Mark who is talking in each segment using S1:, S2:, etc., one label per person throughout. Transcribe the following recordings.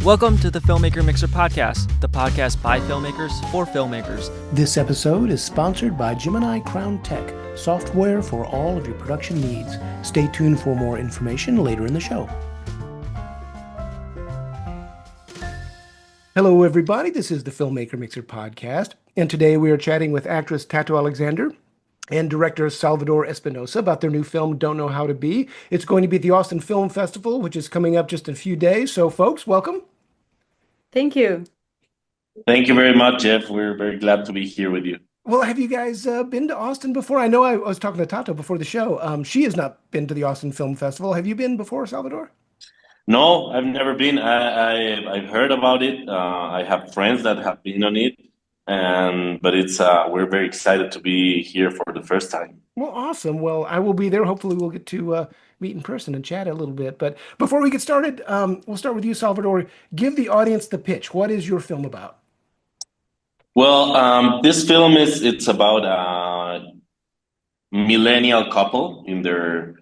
S1: Welcome to the Filmmaker Mixer Podcast, the podcast by filmmakers for filmmakers.
S2: This episode is sponsored by Gemini Crown Tech, software for all of your production needs. Stay tuned for more information later in the show. Hello, everybody. This is the Filmmaker Mixer Podcast, and today we are chatting with actress Tato Alexander and director Salvador Espinosa about their new film, Don't Know How to Be. It's going to be at the Austin Film Festival, which is coming up just in a few days. So, folks, welcome.
S3: Thank you.
S4: Thank you very much, Jeff. We're very glad to be here with you.
S2: Well, have you guys been to Austin before? I know I was talking to Tato before the show. She has not been to the Austin Film Festival. Have you been before, Salvador?
S4: No, I've never been. I've heard about it. I have friends that have been on it. But we're very excited to be here for the first time.
S2: Well, awesome. Well, I will be there. Hopefully we'll get to meet in person and chat a little bit. But before we get started, we'll start with you, Salvador. Give the audience the pitch. What is your film about?
S4: Well, this film it's about a millennial couple in their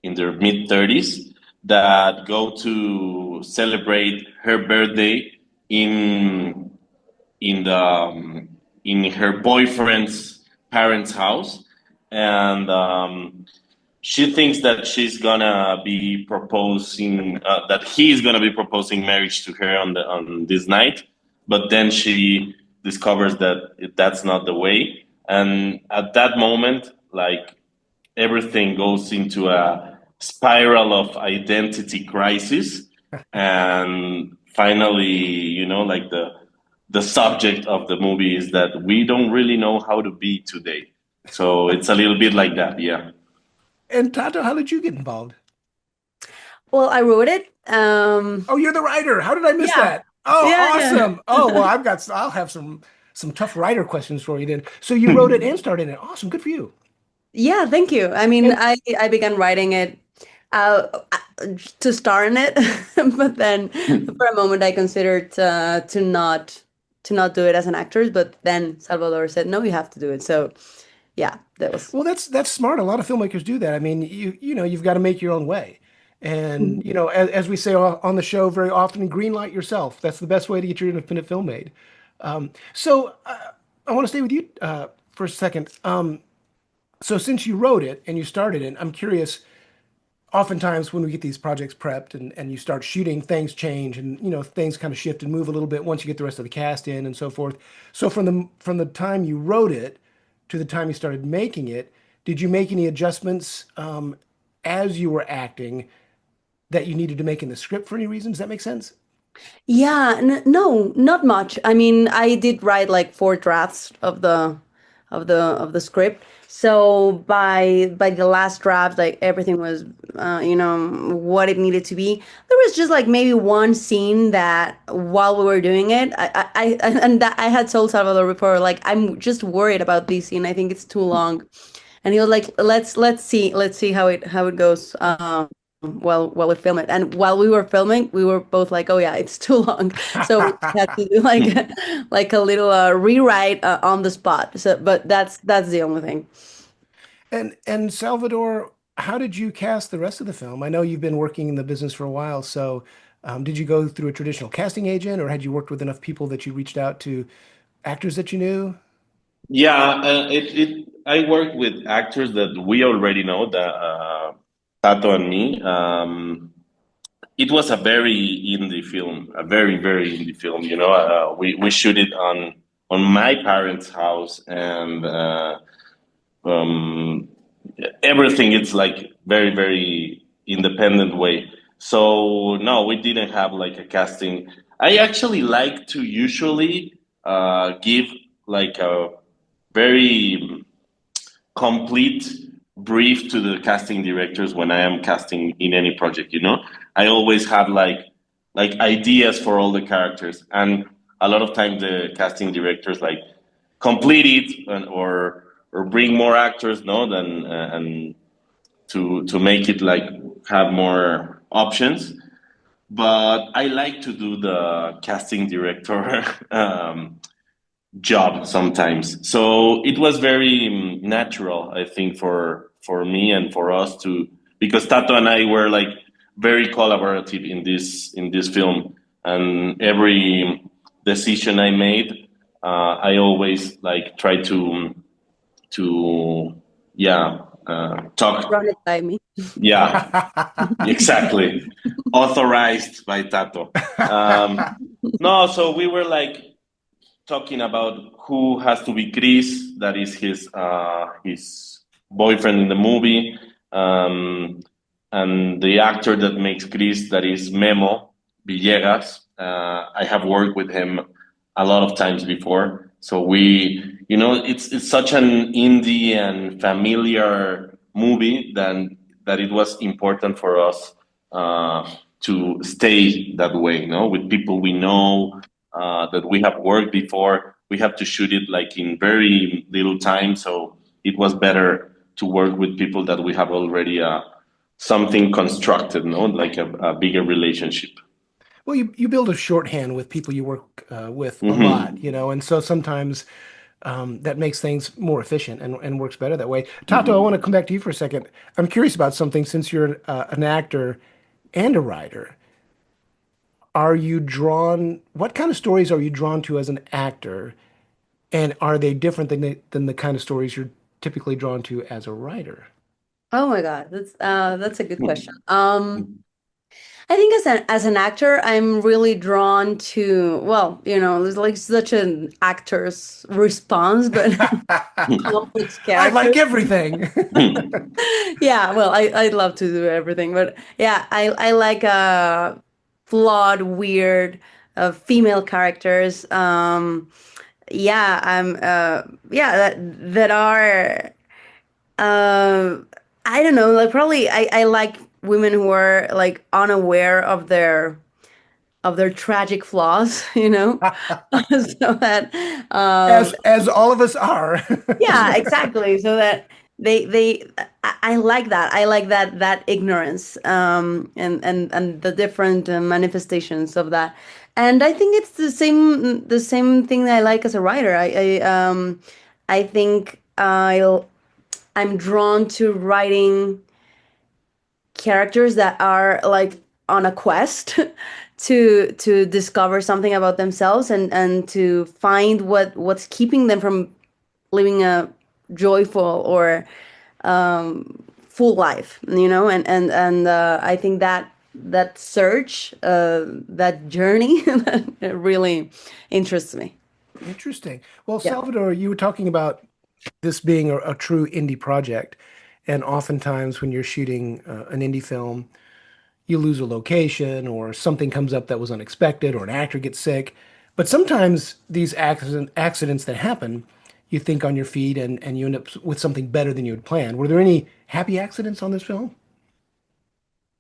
S4: mid-30s that go to celebrate her birthday in her boyfriend's parents' house, and she thinks that she's gonna be proposing that he's gonna be proposing marriage to her on this night, but then she discovers that that's not the way, and at that moment, like, everything goes into a spiral of identity crisis, and finally, like the subject of the movie is that we don't really know how to be today. So it's a little bit like that, yeah.
S2: And Tato, how did you get involved?
S3: Well, I wrote it.
S2: Oh, you're the writer. How did I miss that? Oh, yeah, awesome. Yeah. Oh, well, I'll have some tough writer questions for you then. So you wrote it and starred in it. Awesome. Good for you.
S3: Yeah, thank you. I mean, I began writing it to star in it, but then for a moment I considered to not do it as an actor, but then Salvador said, no, you have to do it. So yeah, that was.
S2: Well, that's smart. A lot of filmmakers do that. I mean, you've got to make your own way. And, as we say on the show very often, green light yourself. That's the best way to get your independent film made. So I want to stay with you for a second. So since you wrote it and you started it, I'm curious, oftentimes when we get these projects prepped and you start shooting, things change and, things kind of shift and move a little bit once you get the rest of the cast in and so forth. So from the time you wrote it to the time you started making it, did you make any adjustments as you were acting that you needed to make in the script for any reason? Does that make sense?
S3: Yeah, no, not much. I mean, I did write like 4 drafts of the script. So by the last draft, like everything was, what it needed to be. There was just like maybe one scene that while we were doing it, I had told Salvador before, like, I'm just worried about this scene. I think it's too long, and he was like, let's see how it goes. While we film it, and while we were filming, we were both like, "Oh yeah, it's too long," so we had to do like a little rewrite on the spot. So, but that's the only thing.
S2: And Salvador, how did you cast the rest of the film? I know you've been working in the business for a while, so did you go through a traditional casting agent, or had you worked with enough people that you reached out to actors that you knew?
S4: Yeah, I worked with actors that we already know, that Tato and me. It was a very indie film, a very, very indie film. We shoot it on my parents' house, and everything it's like very, very independent way. So no, we didn't have like a casting. I actually like to usually give like a very complete brief to the casting directors when I am casting in any project. I always have like ideas for all the characters, and a lot of times the casting directors like complete it or bring more actors, than and to make it like have more options. But I like to do the casting director job sometimes. So it was very natural, I think, for me and for us to, because Tato and I were like very collaborative in this film. and every decision I made, I always like try to yeah talk
S3: Run it by me.
S4: yeah exactly authorized by Tato. No, so we were like talking about who has to be Chris, that is his boyfriend in the movie, um, and the actor that makes Chris, that is Memo Villegas. I have worked with him a lot of times before, so it's such an indie and familiar movie that it was important for us to stay that way, with people we know, that we have worked before. We have to shoot it like in very little time, so it was better to work with people that we have already something constructed, no, like a bigger relationship.
S2: Well, you build a shorthand with people you work with a lot,
S4: Hmm.
S2: and so sometimes that makes things more efficient and works better that way. Tato, I want to come back to you for a second. I'm curious about something since you're an actor and a writer. What kind of stories are you drawn to as an actor, and are they different than the kind of stories you're typically drawn to as a writer?
S3: Oh my God, that's a good question. I think as an actor, I'm really drawn to, well, there's like such an actor's response, but complex
S2: I
S3: characters.
S2: like everything.
S3: Yeah, well, I love to do everything, but yeah, I like flawed, weird female characters. Yeah, yeah, that are uh, I don't know, like probably I like women who are like unaware of their tragic flaws, so that
S2: As all of us are.
S3: yeah, exactly. So that I like that. I like that ignorance, and the different manifestations of that. And I think it's the same thing that I like as a writer. I think I'm drawn to writing characters that are like on a quest to discover something about themselves, and to find what's keeping them from living a joyful or full life, and I think that search, that journey, that really interests me.
S2: Interesting. Well,
S3: Yeah.
S2: Salvador, you were talking about this being a true indie project, and oftentimes when you're shooting an indie film, you lose a location or something comes up that was unexpected or an actor gets sick. But sometimes these accidents that happen, you think on your feet and you end up with something better than you had planned. Were there any happy accidents on this film?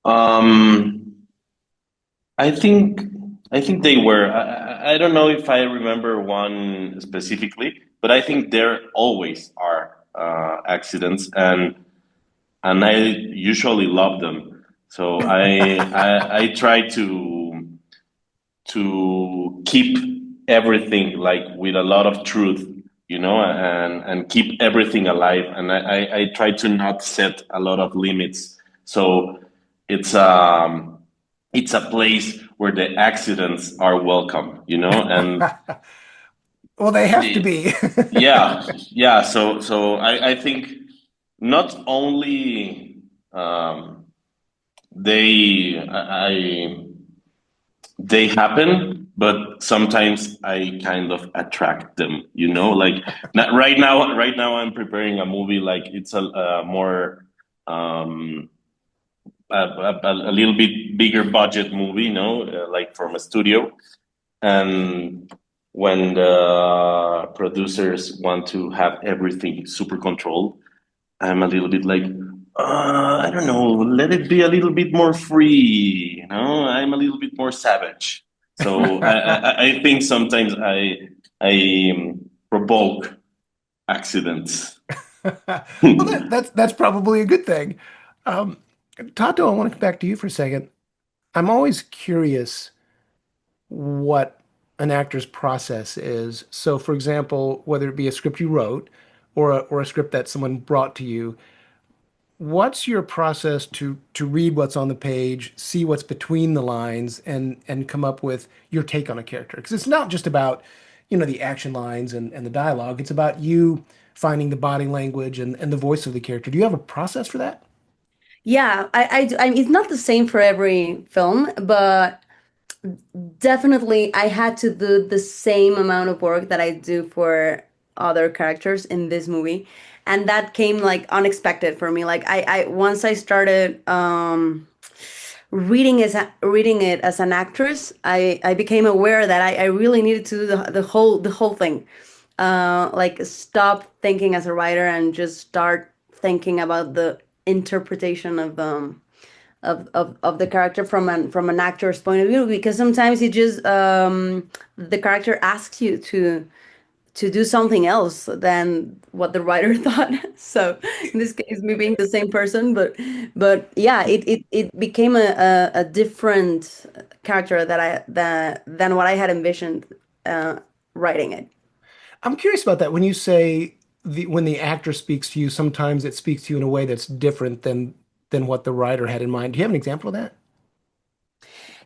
S4: um, I think I think they were. I don't know if I remember one specifically, but I think there always are accidents, and I usually love them. So I try to keep everything like with a lot of truth, and keep everything alive. And I try to not set a lot of limits. So it's um it's a place where the accidents are welcome, and
S2: Well, they have to be.
S4: yeah, yeah. So I think not only they I they happen, but sometimes I kind of attract them. Like right now I'm preparing a movie, like it's a more um, a little bit bigger budget movie, like from a studio. And when the producers want to have everything super controlled, I'm a little bit like, I don't know, let it be a little bit more free, I'm a little bit more savage. So I think sometimes I provoke accidents.
S2: Well, that's probably a good thing. Um, Tato, I want to come back to you for a second. I'm always curious what an actor's process is. So, for example, whether it be a script you wrote or a script that someone brought to you, what's your process to read what's on the page, see what's between the lines, and come up with your take on a character? Because it's not just about, the action lines and the dialogue. It's about you finding the body language and the voice of the character. Do you have a process for that?
S3: Yeah, I mean, it's not the same for every film, but definitely I had to do the same amount of work that I do for other characters in this movie. And that came like unexpected for me. Like I once I started reading it as an actress, I became aware that I really needed to do the whole thing. Like stop thinking as a writer and just start thinking about the interpretation of of the character from an actor's point of view, because sometimes it just the character asks you to do something else than what the writer thought. So in this case, me being the same person, but yeah, it became a different character than what I had envisioned writing it.
S2: I'm curious about that. When you say when the actor speaks to you, sometimes it speaks to you in a way that's different than what the writer had in mind. Do you have an example of that?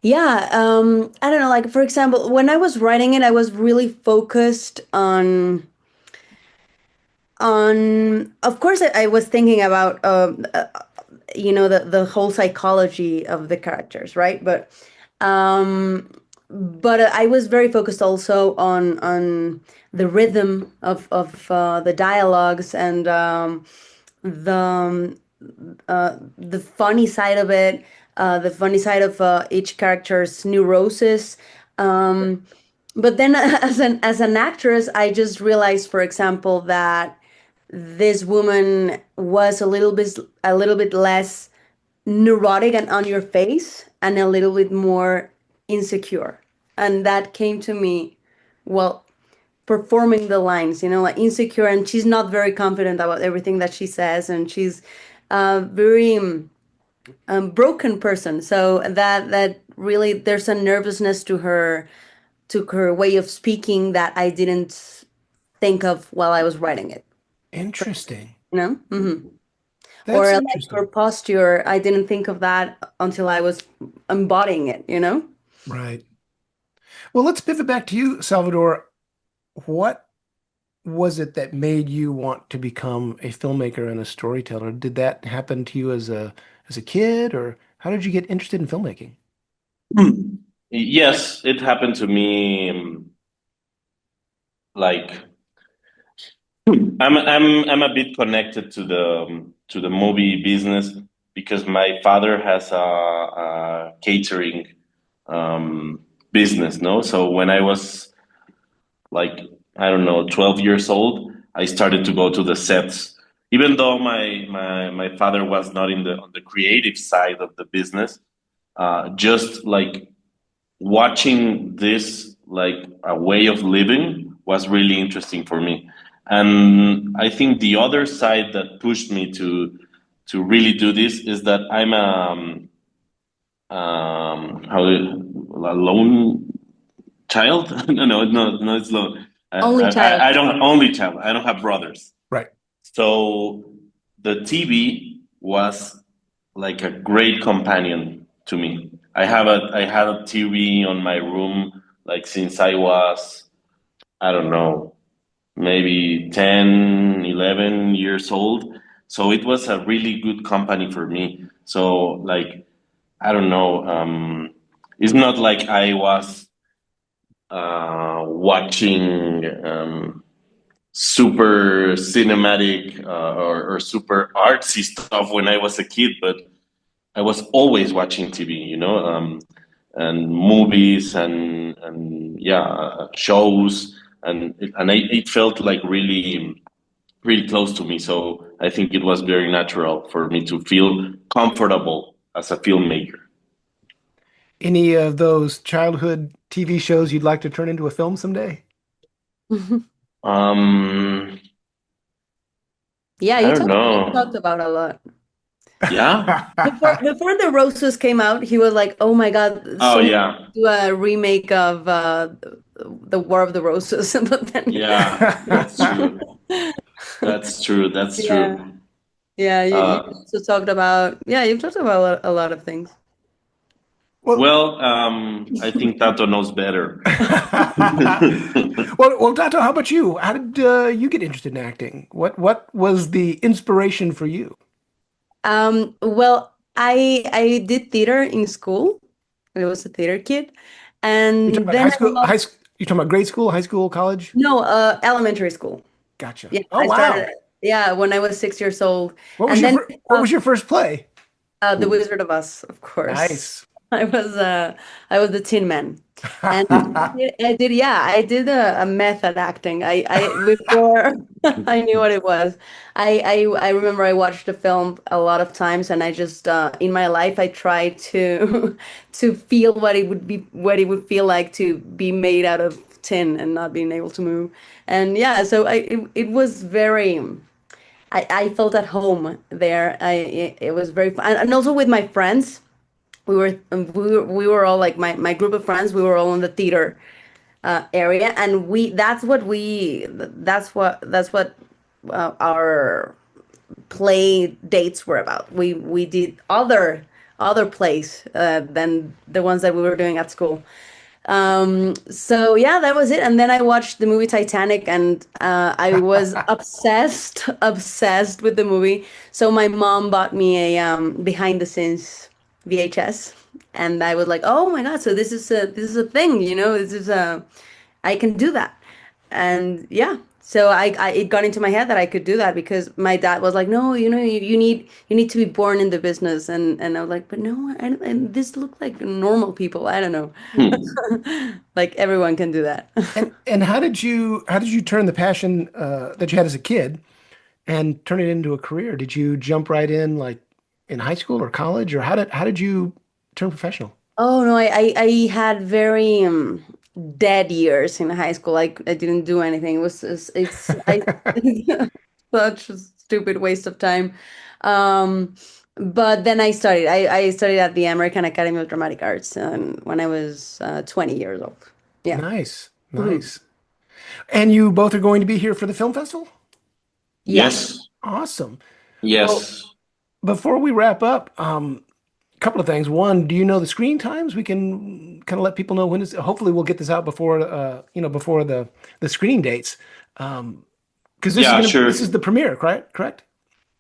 S3: Yeah, I don't know, like for example, when I was writing it, I was really focused on of course I was thinking about the whole psychology of the characters, right? But I was very focused also on the rhythm of the dialogues and the the funny side of it, the funny side of each character's neurosis. Um, but then, as an actress, I just realized, for example, that this woman was a little bit less neurotic and on your face, and a little bit more insecure, and that came to me, well, performing the lines, like insecure, and she's not very confident about everything that she says, and she's a very broken person. So that really, there's a nervousness to her way of speaking that I didn't think of while I was writing it.
S2: Interesting.
S3: Or
S2: That's
S3: like her
S2: interesting.
S3: posture, I didn't think of that until I was embodying it.
S2: Right. Well, let's pivot back to you, Salvador. What was it that made you want to become a filmmaker and a storyteller? Did that happen to you as a kid, or how did you get interested in filmmaking?
S4: Yes, it happened to me. Like I'm a bit connected to the movie business because my father has a catering business, no? So when I was like, I don't know, 12 years old, I started to go to the sets. Even though my father was not in the on the creative side of the business, just like watching this like a way of living was really interesting for me. And I think the other side that pushed me to really do this is that I'm a lone child. No, it's lone.
S3: Only child.
S4: I don't only child. I don't have brothers.
S2: Right.
S4: So the TV was like a great companion to me. I had a TV on my room like since I was, I don't know, maybe 10, 11 years old. So it was a really good company for me. So like I don't know, it's not like I was watching super cinematic or super artsy stuff when I was a kid, but I was always watching TV, and movies and yeah, shows, and it felt like really really close to me. So I think it was very natural for me to feel comfortable as a filmmaker.
S2: Any of those childhood TV shows you'd like to turn into a film someday?
S4: Um,
S3: Yeah,
S4: I
S3: you
S4: don't
S3: talked
S4: know.
S3: about a lot.
S4: Yeah.
S3: Before the roses came out, he was like, "Oh my God,
S4: Oh
S3: someone
S4: yeah.
S3: do a remake of the War of the Roses." But then,
S4: Yeah. That's true. That's true. That's
S3: yeah,
S4: true.
S3: Yeah, you
S4: Uh,
S3: also talked about, you've talked about a lot of things.
S4: well, I think Tato knows better.
S2: Well, Tato, how about you? How did you get interested in acting? What was the inspiration for you?
S3: Well, I did theater in school. I was a theater kid,
S2: You're talking
S3: and
S2: about
S3: then
S2: high
S3: I
S2: school,
S3: loved,
S2: you're talking about grade school, high school, college?
S3: no, elementary school.
S2: Gotcha.
S3: Yeah,
S2: Oh,
S3: I started,
S2: wow.
S3: when I was 6 years old,
S2: What was
S3: and
S2: your
S3: then
S2: what was your first play?
S3: The Wizard of Oz, of course.
S2: Nice.
S3: I was uh I was the Tin Man, and I did a method acting. I before I knew what it was. I remember I watched the film a lot of times, and I just in my life I tried to to feel what it would feel like to be made out of tin and not being able to move. And yeah, so it was very. I felt at home there. It was very fun, and also with my friends. We were all like my group of friends. We were all in the theater area, and we that's what our play dates were about. We did other plays than the ones that we were doing at school. So yeah, that was it. And then I watched the movie Titanic, and I was obsessed with the movie. So my mom bought me a behind the scenes VHS, and I was like, oh my God, so this is a thing, this is a I can do that. And yeah, so I it got into my head that I could do that because my dad was like, no, you need to be born in the business, and I was like, but no, and this look like normal people. I don't know.
S4: Hmm.
S3: Like everyone can do that.
S2: And how did you turn the passion that you had as a kid and turn it into a career? Did you jump right in like in high school or college, or how did you turn professional?
S3: Oh no, I had very dead years in high school. I didn't do anything. It was it's I such a stupid waste of time. Um, but then I studied at the American Academy of Dramatic Arts when I was 20 years old. Yeah.
S2: Nice,
S3: Mhm.
S2: nice. And you both are going to be here for the film festival?
S3: Yeah.
S4: Yes,
S2: Awesome. Well,
S4: yes.
S2: before we wrap up, a couple of things. One, do you know the screen times? We can kind of let people know when is. Hopefully, we'll get this out before before the screening dates. Because
S4: Yeah,
S2: this is
S4: sure.
S2: the premiere, correct? Correct?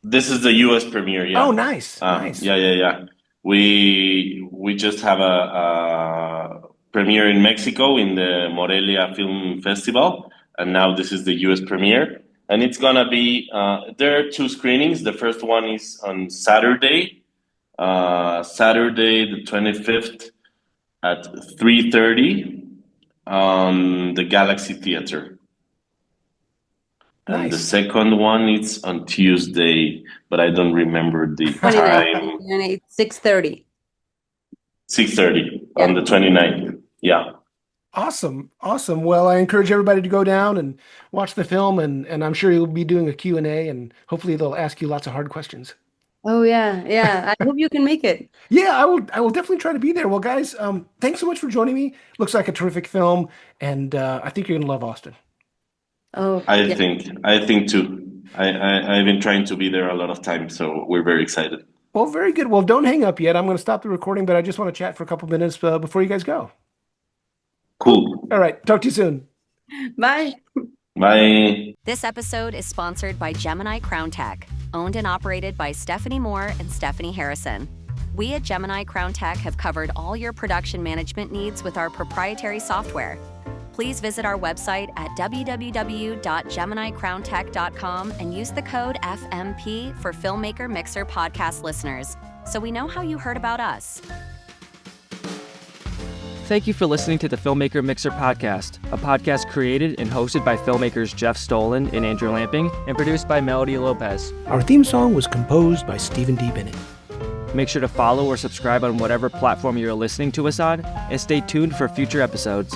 S4: This is the U.S. premiere.
S2: Oh,
S4: Yeah.
S2: nice, nice.
S4: Yeah, yeah, yeah. We just have a premiere in Mexico in the Morelia Film Festival, and now this is the U.S. premiere, and it's gonna be. There are two screenings. The first one is on Saturday the 25th at 3:30 on the Galaxy Theater. And the
S2: Nice.
S4: second one is on Tuesday, but I don't remember the
S3: 29,
S4: time.
S3: 6:30.
S4: 6:30
S3: Yeah.
S4: on the 29th. Yeah.
S2: Awesome. Awesome. Well, I encourage everybody to go down and watch the film, and I'm sure you'll be doing a Q&A, and hopefully they'll ask you lots of hard questions.
S3: Oh yeah, yeah. I hope you can make it.
S2: Yeah, I will definitely try to be there. Well, guys, thanks so much for joining me. Looks like a terrific film, and I think you're gonna love Austin.
S3: Oh yeah.
S4: I think too. I've been trying to be there a lot of times, so we're very excited.
S2: Well, very good. Well, don't hang up yet. I'm gonna stop the recording, but I just want to chat for a couple minutes before you guys go.
S4: Cool.
S2: All right. Talk to you soon.
S3: Bye.
S4: Bye.
S5: This episode is sponsored by Gemini Crown Tech, owned and operated by Stephanie Moore and Stephanie Harrison. We at Gemini Crown Tech have covered all your production management needs with our proprietary software. Please visit our website at www.geminicrowntech.com and use the code FMP for Filmmaker Mixer podcast listeners, so we know how you heard about us.
S1: Thank you for listening to the Filmmaker Mixer podcast, a podcast created and hosted by filmmakers Jeff Stolen and Andrew Lamping, and produced by Melody Lopez.
S2: Our theme song was composed by Stephen D. Bennett.
S1: Make sure to follow or subscribe on whatever platform you're listening to us on, and stay tuned for future episodes.